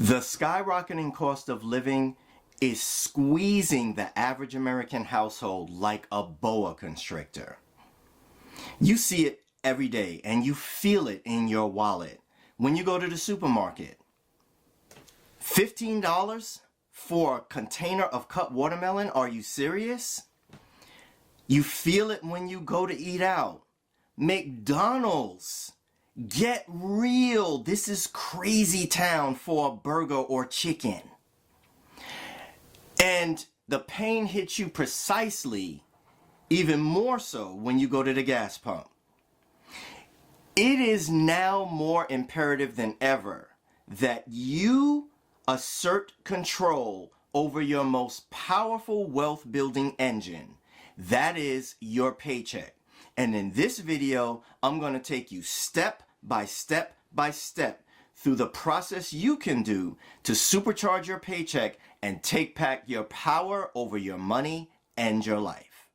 The skyrocketing cost of living is squeezing the average American household like a boa constrictor. You see it every day and you feel it in your wallet. When you go to the supermarket, $15 for a container of cut watermelon? Are you serious? You feel it when you go to eat out. McDonald's. Get real. This is crazy town for a burger or chicken. And the pain hits you precisely, even more so when you go to the gas pump. It is now more imperative than ever that you assert control over your most powerful wealth building engine. That is your paycheck. And in this video, I'm going to take you step by step by step through the process you can do to supercharge your paycheck and take back your power over your money and your life.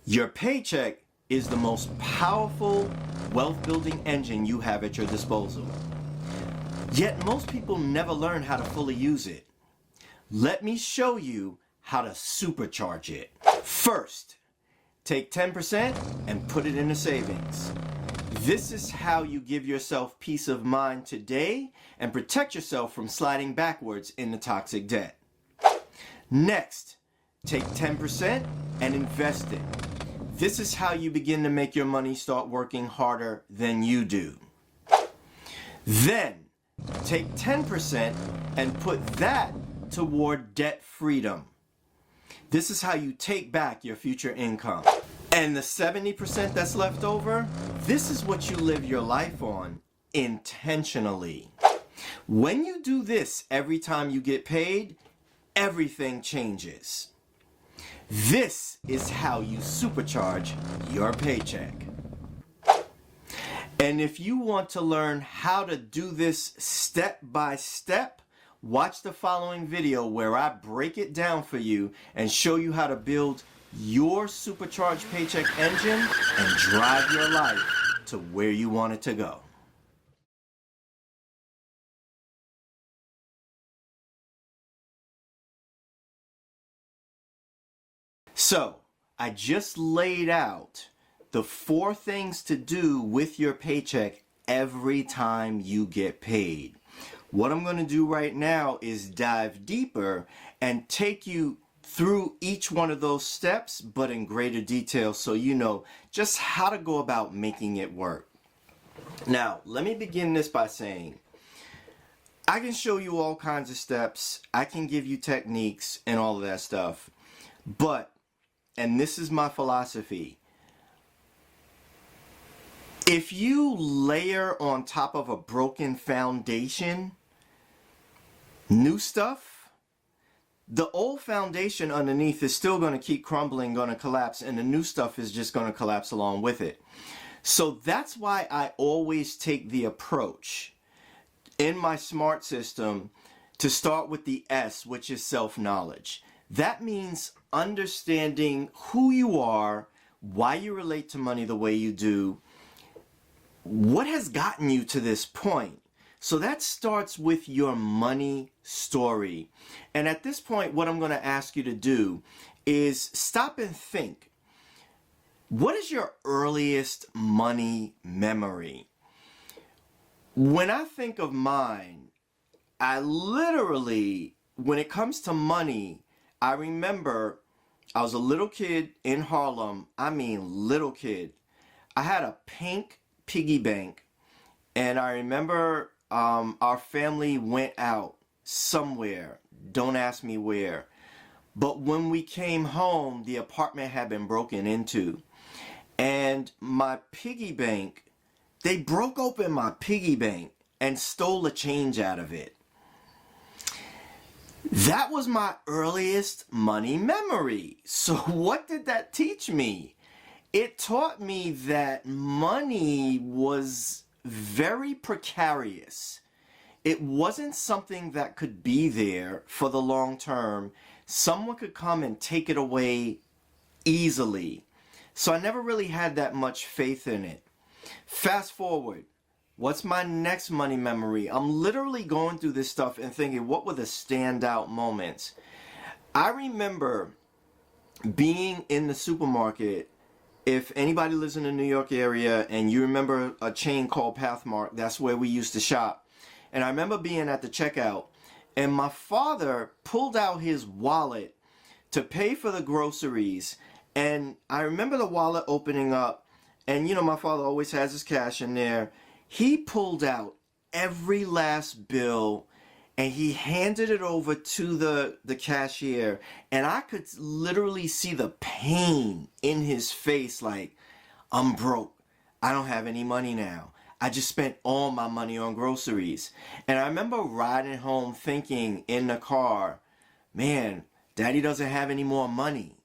Your paycheck is the most powerful wealth building engine you have at your disposal. Yet most people never learn how to fully use it. Let me show you how to supercharge it. First, take 10% and put it into savings. This is how you give yourself peace of mind today and protect yourself from sliding backwards into toxic debt. Next, take 10% and invest it. This is how you begin to make your money start working harder than you do. Then, take 10% and put that toward debt freedom. This is how you take back your future income. And the 70% that's left over, this is what you live your life on intentionally. When you do this every time you get paid, everything changes. This is how you supercharge your paycheck. And if you want to learn how to do this step by step, watch the following video where I break it down for you and show you how to build your supercharged paycheck engine and drive your life to where you want it to go. So, I just laid out the 4 things to do with your paycheck every time you get paid. What I'm going to do right now is dive deeper and take you through each one of those steps, but in greater detail so you know just how to go about making it work. Now, let me begin this by saying, I can show you all kinds of steps, I can give you techniques and all of that stuff, but, and this is my philosophy, if you layer on top of a broken foundation new stuff, the old foundation underneath is still going to keep crumbling, going to collapse, and the new stuff is just going to collapse along with it. So that's why I always take the approach in my SMART system to start with the S, which is self-knowledge. That means understanding who you are, why you relate to money the way you do, what has gotten you to this point. So that starts with your money story. And at this point, what I'm going to ask you to do is stop and think. What is your earliest money memory? When I think of mine, I literally, when it comes to money, I remember I was a little kid in Harlem. I mean, little kid. I had a pink piggy bank, and I remember our family went out somewhere, don't ask me where, but when we came home, the apartment had been broken into, and my piggy bank, they broke open my piggy bank and stole the change out of it. That was my earliest money memory. So what did that teach me? It taught me that money was very precarious. It wasn't something that could be there for the long term. Someone could come and take it away easily. So I never really had that much faith in it. Fast forward, What's my next money memory? I'm literally going through this stuff and thinking, what were the standout moments? I remember being in the supermarket. If anybody lives in the New York area and you remember a chain called Pathmark, that's where we used to shop. And I remember being at the checkout, and my father pulled out his wallet to pay for the groceries. And I remember the wallet opening up, and you know, my father always has his cash in there. He pulled out every last bill and he handed it over to the cashier, and I could literally see the pain in his face, like, I'm broke. I don't have any money now. I just spent all my money on groceries. And I remember riding home thinking in the car, man, Daddy doesn't have any more money.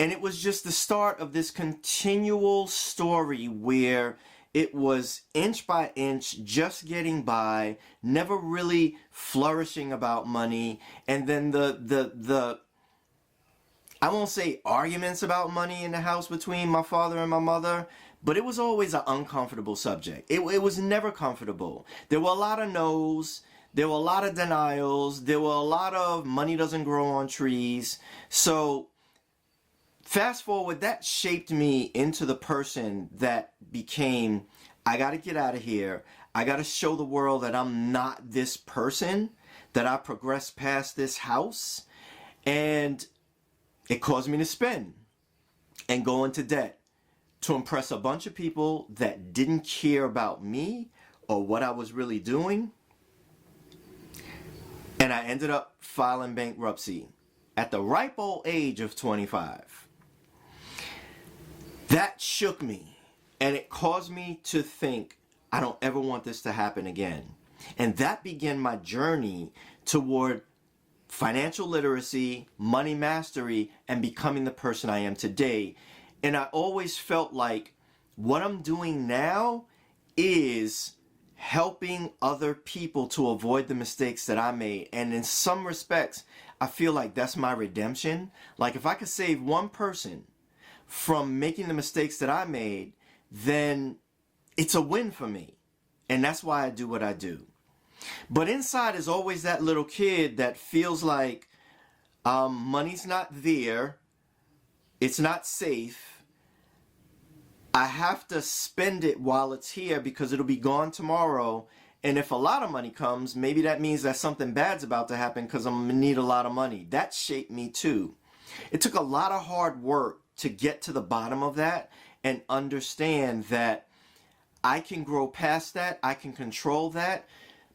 And it was just the start of this continual story where it was inch by inch, just getting by, never really flourishing about money. And then the I won't say arguments about money in the house between my father and my mother, but it was always an uncomfortable subject. It was never comfortable. There were a lot of no's. There were a lot of denials. There were a lot of money doesn't grow on trees. So fast forward, that shaped me into the person that became, I got to get out of here. I got to show the world that I'm not this person, that I progressed past this house. And it caused me to spend and go into debt to impress a bunch of people that didn't care about me or what I was really doing. And I ended up filing bankruptcy at the ripe old age of 25. That shook me, and it caused me to think, I don't ever want this to happen again. And that began my journey toward financial literacy, money mastery, and becoming the person I am today. And I always felt like what I'm doing now is helping other people to avoid the mistakes that I made. And in some respects, I feel like that's my redemption. Like if I could save one person from making the mistakes that I made, then it's a win for me. And that's why I do what I do. But inside is always that little kid that feels like money's not there. It's not safe. I have to spend it while it's here because it'll be gone tomorrow. And if a lot of money comes, maybe that means that something bad's about to happen because I'm going to need a lot of money. That shaped me too. It took a lot of hard work to get to the bottom of that and understand that I can grow past that. I can control that.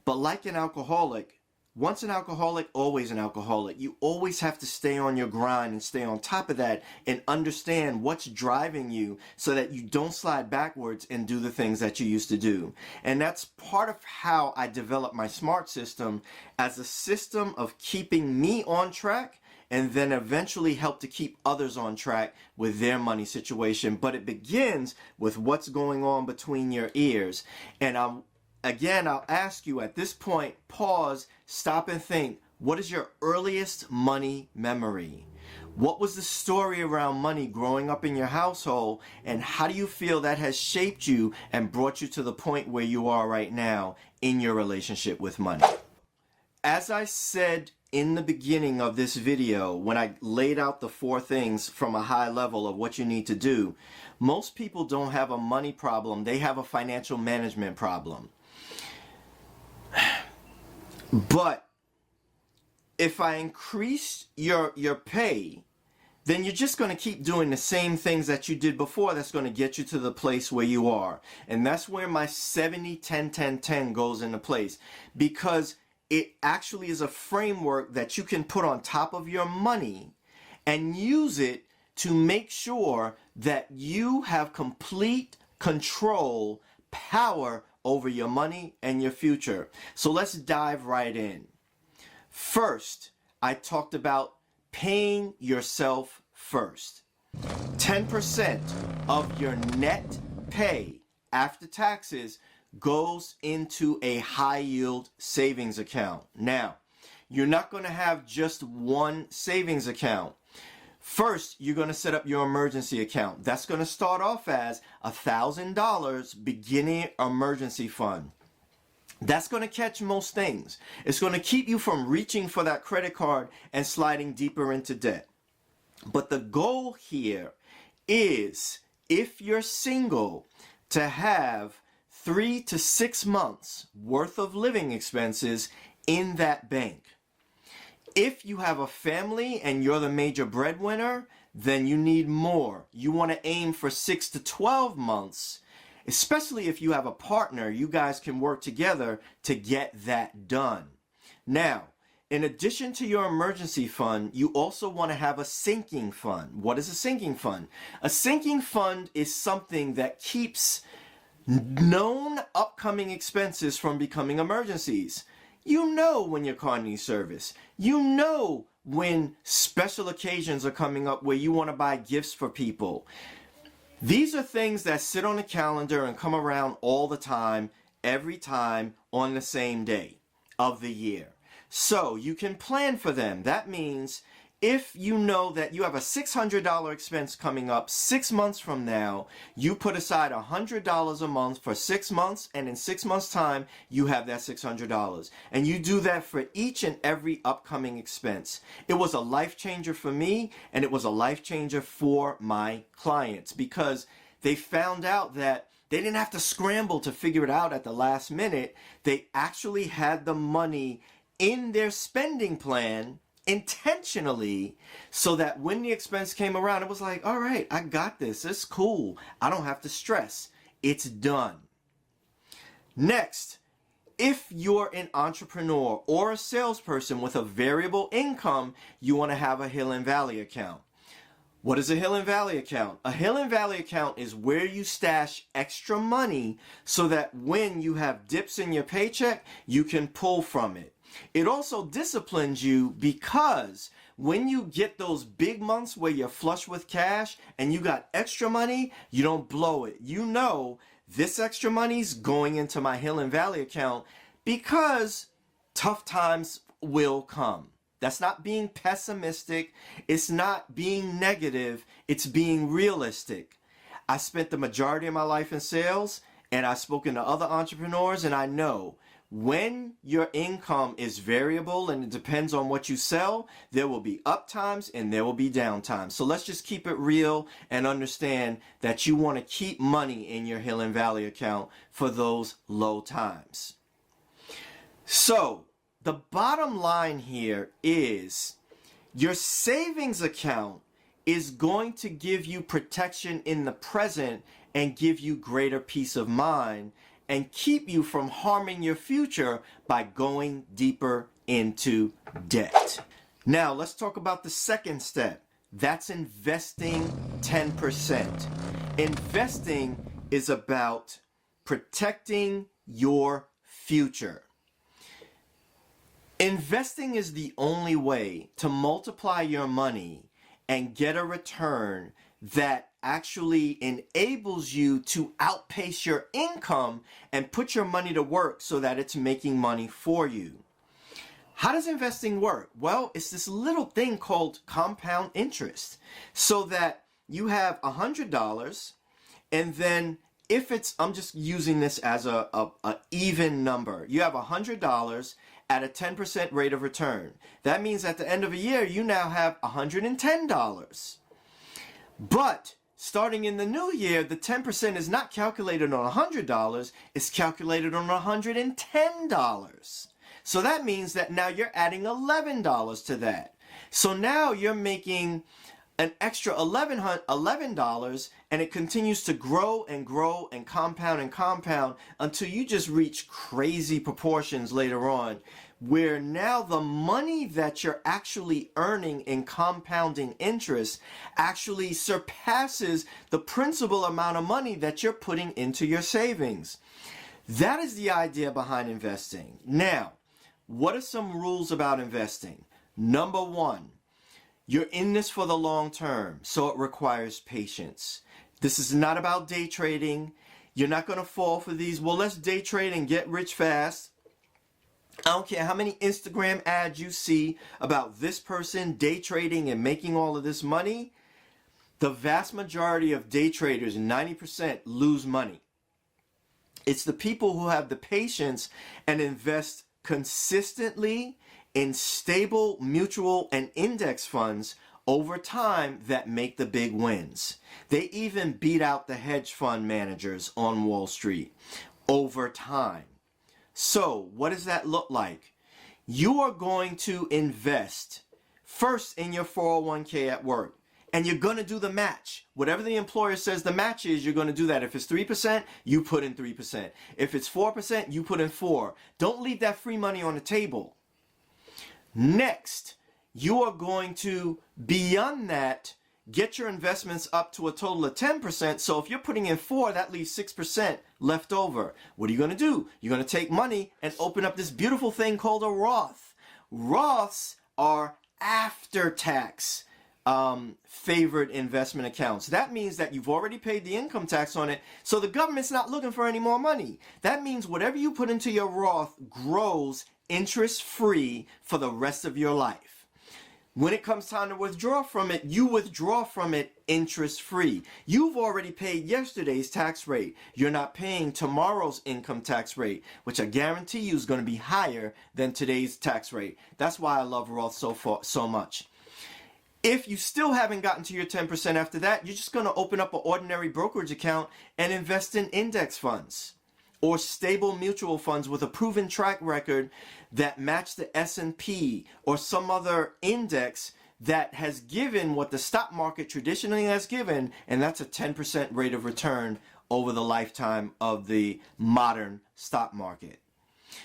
But like an alcoholic, once an alcoholic, always an alcoholic. You always have to stay on your grind and stay on top of that and understand what's driving you so that you don't slide backwards and do the things that you used to do. And that's part of how I developed my SMART system as a system of keeping me on track and then eventually help to keep others on track with their money situation. But it begins with what's going on between your ears. And I'll ask you at this point, pause, stop and think, what is your earliest money memory? What was the story around money growing up in your household? And how do you feel that has shaped you and brought you to the point where you are right now in your relationship with money? As I said in the beginning of this video, when I laid out the 4 things from a high level of what you need to do, most people don't have a money problem. They have a financial management problem. But if I increase your pay, then you're just going to keep doing the same things that you did before. That's going to get you to the place where you are. And that's where my 70-10-10-10 goes into place, because it actually is a framework that you can put on top of your money and use it to make sure that you have complete control, power over your money and your future. So let's dive right in. First, I talked about paying yourself first. 10% of your net pay after taxes goes into a high yield savings account. Now, you're not going to have just one savings account. First, you're going to set up your emergency account. That's going to start off as $1,000 beginning emergency fund. That's going to catch most things. It's going to keep you from reaching for that credit card and sliding deeper into debt. But the goal here is, if you're single, to have 3 to 6 months worth of living expenses in that bank. If you have a family and you're the major breadwinner, then you need more. You want to aim for 6 to 12 months, especially if you have a partner. You guys can work together to get that done. Now, in addition to your emergency fund, you also want to have a sinking fund. What is a sinking fund? A sinking fund is something that keeps known upcoming expenses from becoming emergencies. You know when your car needs service. You know when special occasions are coming up where you want to buy gifts for people. These are things that sit on the calendar and come around all the time, every time, on the same day of the year. So you can plan for them. That means if you know that you have a $600 expense coming up 6 months from now, you put aside $100 a month for 6 months, and in 6 months' time, you have that $600. And you do that for each and every upcoming expense. It was a life changer for me, and it was a life changer for my clients, because they found out that they didn't have to scramble to figure it out at the last minute. They actually had the money in their spending plan intentionally, so that when the expense came around, it was like, all right, I got this. It's cool. I don't have to stress. It's done. Next, if you're an entrepreneur or a salesperson with a variable income, you want to have a Hill and Valley account. What is a Hill and Valley account? A Hill and Valley account is where you stash extra money so that when you have dips in your paycheck, you can pull from it. It also disciplines you, because when you get those big months where you're flush with cash and you got extra money, you don't blow it. You know, this extra money's going into my Hill and Valley account because tough times will come. That's not being pessimistic. It's not being negative. It's being realistic. I spent the majority of my life in sales, and I've spoken to other entrepreneurs, and I know when your income is variable and it depends on what you sell, there will be up times and there will be down times. So let's just keep it real and understand that you want to keep money in your Hill and Valley account for those low times. So the bottom line here is your savings account is going to give you protection in the present and give you greater peace of mind, and keep you from harming your future by going deeper into debt. Now, let's talk about the second step. That's investing 10%. Investing is about protecting your future. Investing is the only way to multiply your money and get a return that actually enables you to outpace your income and put your money to work so that it's making money for you. How does investing work? Well, it's this little thing called compound interest. So that you have $100, and then if it's, I'm just using this as a even number. You have $100 at a 10% rate of return. That means at the end of a year, you now have $110. But starting in the new year, the 10% is not calculated on $100, it's calculated on $110. So that means that now you're adding $11 to that. So now you're making an extra $11, and it continues to grow and grow and compound until you just reach crazy proportions later on, where now the money that you're actually earning in compounding interest actually surpasses the principal amount of money that you're putting into your savings. That is the idea behind investing. Now, what are some rules about investing? Number one, you're in this for the long term, so it requires patience. This is not about day trading. You're not going to fall for these, well, let's day trade and get rich fast. I don't care how many Instagram ads you see about this person day trading and making all of this money. The vast majority of day traders, 90%, lose money. It's the people who have the patience and invest consistently in stable mutual and index funds over time that make the big wins. They even beat out the hedge fund managers on Wall Street over time. So what does that look like? You are going to invest first in your 401k at work. And you're going to do the match. Whatever the employer says the match is, you're going to do that. If it's 3%, you put in 3%. If it's 4%, you put in 4%. Don't leave that free money on the table. Next, you are going to, beyond that, get your investments up to a total of 10%. So if you're putting in 4%, that leaves 6% left over. What are you going to do? You're going to take money and open up this beautiful thing called a Roth. Roths are after-tax favored investment accounts. That means that you've already paid the income tax on it, so the government's not looking for any more money. That means whatever you put into your Roth grows interest-free for the rest of your life. When it comes time to withdraw from it, you withdraw from it interest-free. You've already paid yesterday's tax rate. You're not paying tomorrow's income tax rate, which I guarantee you is going to be higher than today's tax rate. That's why I love Roth so much. If you still haven't gotten to your 10% after that, you're just going to open up an ordinary brokerage account and invest in index funds or stable mutual funds with a proven track record that match the S&P or some other index that has given what the stock market traditionally has given, and that's a 10% rate of return over the lifetime of the modern stock market.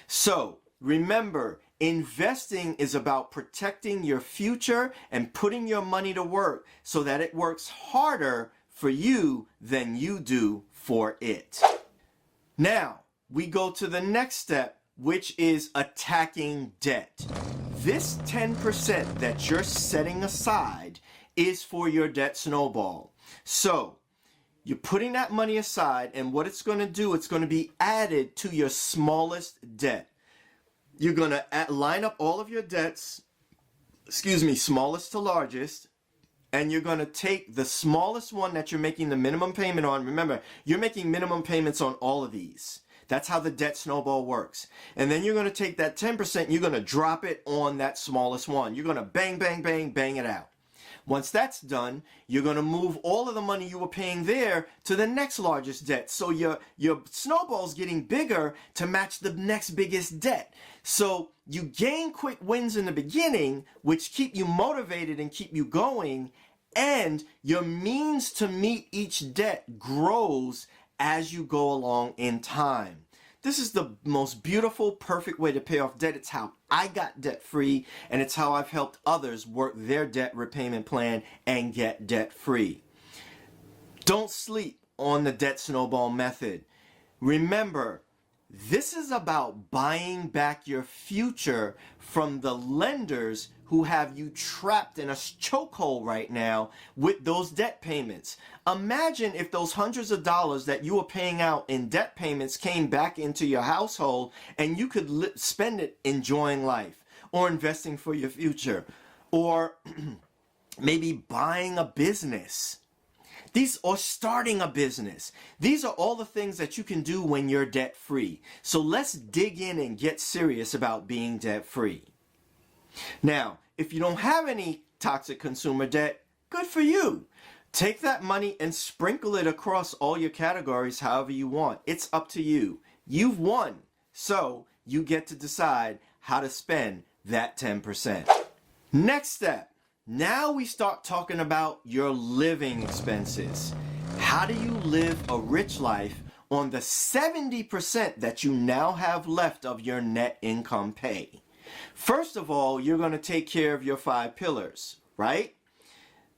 So remember, investing is about protecting your future and putting your money to work so that it works harder for you than you do for it. Now, we go to the next step, which is attacking debt. This 10% that you're setting aside is for your debt snowball. So, you're putting that money aside, and what it's going to do, it's going to be added to your smallest debt. You're going to line up all of your debts, smallest to largest, and you're going to take the smallest one that you're making the minimum payment on. Remember, you're making minimum payments on all of these. That's how the debt snowball works. And then you're going to take that 10%, you're going to drop it on that smallest one. You're going to bang, bang, bang, bang it out. Once that's done, you're going to move all of the money you were paying there to the next largest debt. So your snowball's getting bigger to match the next biggest debt. So you gain quick wins in the beginning, which keep you motivated and keep you going, and your means to meet each debt grows as you go along in time. This is the most beautiful, perfect way to pay off debt. It's how I got debt free, and it's how I've helped others work their debt repayment plan and get debt free. Don't sleep on the debt snowball method. Remember, this is about buying back your future from the lenders who have you trapped in a chokehold right now with those debt payments. Imagine if those hundreds of dollars that you were paying out in debt payments came back into your household and you could spend it enjoying life or investing for your future or maybe buying a business. Or starting a business. These are all the things that you can do when you're debt free. So let's dig in and get serious about being debt free. Now, if you don't have any toxic consumer debt, good for you. Take that money and sprinkle it across all your categories however you want. It's up to you. You've won. So you get to decide how to spend that 10%. Next step. Now we start talking about your living expenses. How do you live a rich life on the 70% that you now have left of your net income pay? First of all, you're going to take care of your 5 pillars, right?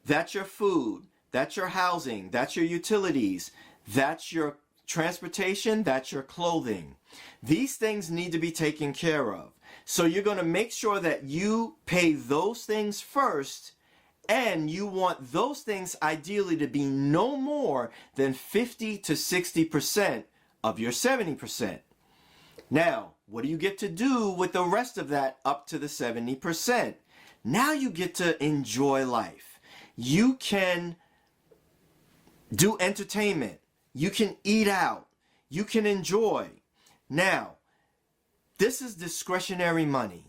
That's your food, that's your housing, that's your utilities, that's your transportation, that's your clothing. These things need to be taken care of. So you're going to make sure that you pay those things first, and you want those things ideally to be no more than 50 to 60% of your 70%. Now, what do you get to do with the rest of that up to the 70%? Now you get to enjoy life. You can do entertainment. You can eat out. You can enjoy. Now, this is discretionary money.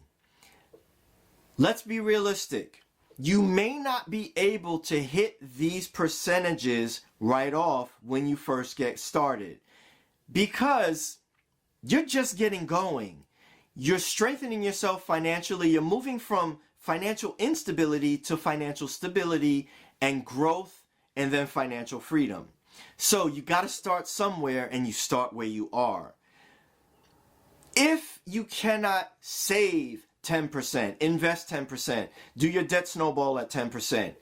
Let's be realistic. You may not be able to hit these percentages right off when you first get started because you're just getting going. You're strengthening yourself financially. You're moving from financial instability to financial stability and growth and then financial freedom. So you got to start somewhere, and you start where you are. If you cannot save 10%, invest 10%, do your debt snowball at 10%,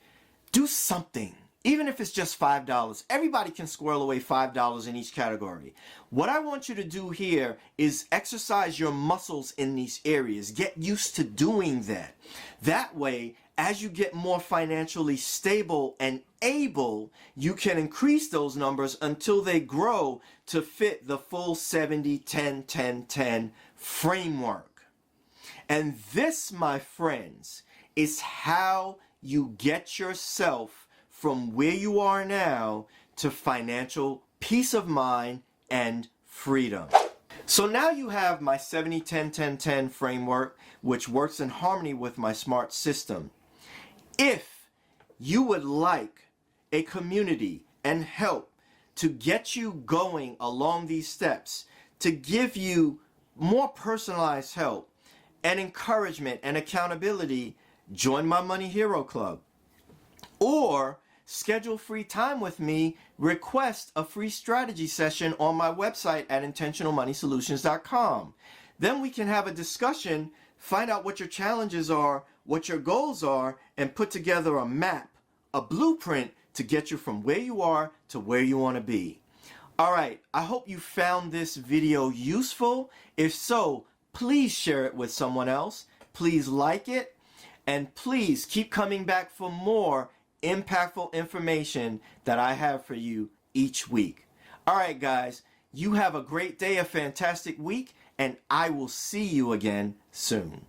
do something. Even if it's just $5, everybody can squirrel away $5 in each category. What I want you to do here is exercise your muscles in these areas. Get used to doing that. That way, as you get more financially stable and able, you can increase those numbers until they grow to fit the full 70-10-10-10 framework. And this, my friends, is how you get yourself from where you are now to financial peace of mind and freedom. So now you have my 70-10-10-10 framework, which works in harmony with my SMART system. If you would like a community and help to get you going along these steps, to give you more personalized help and encouragement and accountability, join my Money Hero Club. Or schedule free time with me, request a free strategy session on my website at intentionalmoneysolutions.com. Then we can have a discussion, find out what your challenges are, what your goals are, and put together a map, a blueprint to get you from where you are to where you want to be. All right, I hope you found this video useful. If so, please share it with someone else. Please like it, and please keep coming back for more impactful information that I have for you each week. All right, guys, you have a great day, a fantastic week, and I will see you again soon.